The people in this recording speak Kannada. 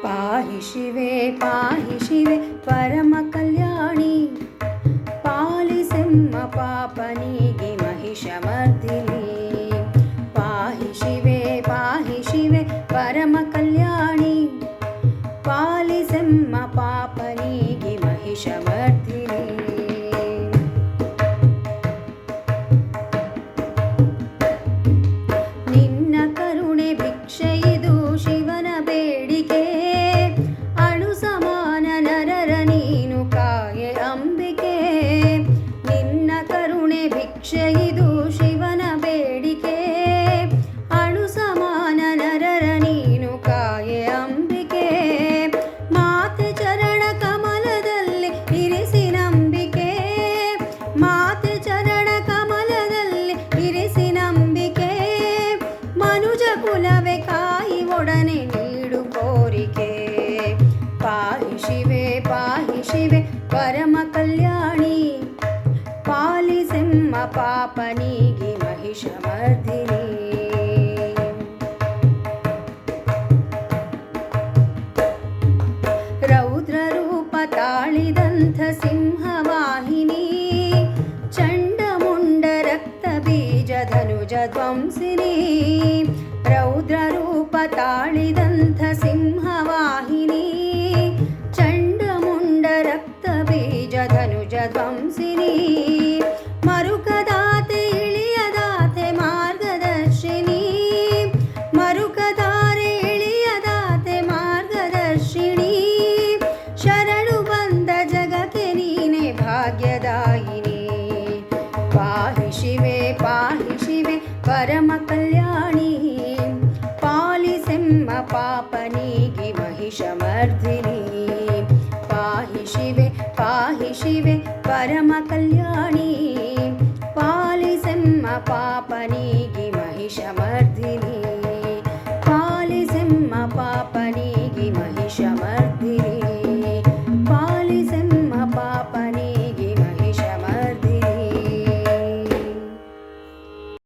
पाहि शिवे परम कल्याणी पालिसेम्म पापनीगे महिषमर्दिनी पाहि शिवे परम कल्याणी पालिसेम्म पापनीगे महिषमर्दिनी ನಿನ್ನ ಕರುಣೆ ಭಿಕ್ಷೆಯಿದು ಶಿವನ ಬೇಡಿಕೆ ಅಣು ಸಮಾನ ನರರ ನೀನು ಕಾಯೆ ಅಂಬಿಕೆ ನಿನ್ನ ಕರುಣೆ ಭಿಕ್ಷೆಯಿದು ಶಿವನ ಬೇಡಿಕೆ ಅಣು ಸಮಾನ ನರರ ನೀನು ಕಾಯೆ ಅಂಬಿಕೆ ಮಾತೆ ಚರಣ ಕಮಲದಲ್ಲಿ ಇರಿಸಿ ನಂಬಿಕೆ ಮಾತೆ ಚರಣ ಕಮಲದಲ್ಲಿ ಇರಿಸಿ ನಂಬಿಕೆ ಮನುಜ ಕುಲವೇ ಕಾಯಿ ಒಡನೆ ನೀಡು ಕೋರಿಕೆ ಪಾಹಿ ಶಿವೆ ಪರಮ ಕಲ್ಯಾಣಿ ಪಾಲಿಸೆಮ್ಮ ಪಾಪನಿಗೆ ಮಹಿಷಮರ್ದಿನಿ ರೌದ್ರ ರೂಪ ತಾಳಿದಂಥ ಸಿಂಹವಾಹಿನಿ ಚಂಡಮುಂಡ ರಕ್ತ ಬೀಜ ಧನುಜ ಧ್ವಂಸಿನಿ ರೌದ್ರ ರೂಪ ತಾಳಿದಂಥ ಸಿಂಹವಾಹಿನಿ ಚಂಡಮುಂಡ ರಕ್ತ ಬೀಜ ಧನುಜ ಧ್ವಂಸಿನಿ ಮರುಕದಾತೆ ಇಳಿಯದಾತೆ ಮಾರ್ಗದರ್ಶಿನಿ ಮರುಕದಾರೆ ಇಳಿಯದಾತೆ ಮಾರ್ಗದರ್ಶಿನಿ ಶರಣು ಬಂದ ಜಗಕ್ಕೆ ನೀನೆ ಭಾಗ್ಯದಾಯಿನಿ ಪಾಹಿ ಶಿವೆ ಪರಮ ಕಲ್ಯಾಣಿ ಪಾಲಿಸೆಮ್ಮ ಪಾಪನಿಗೆ महिषमर्दिनी पाहि शिवे परम कल्याणी पालिसेम्म पापनिगे महिषमर्दिनी।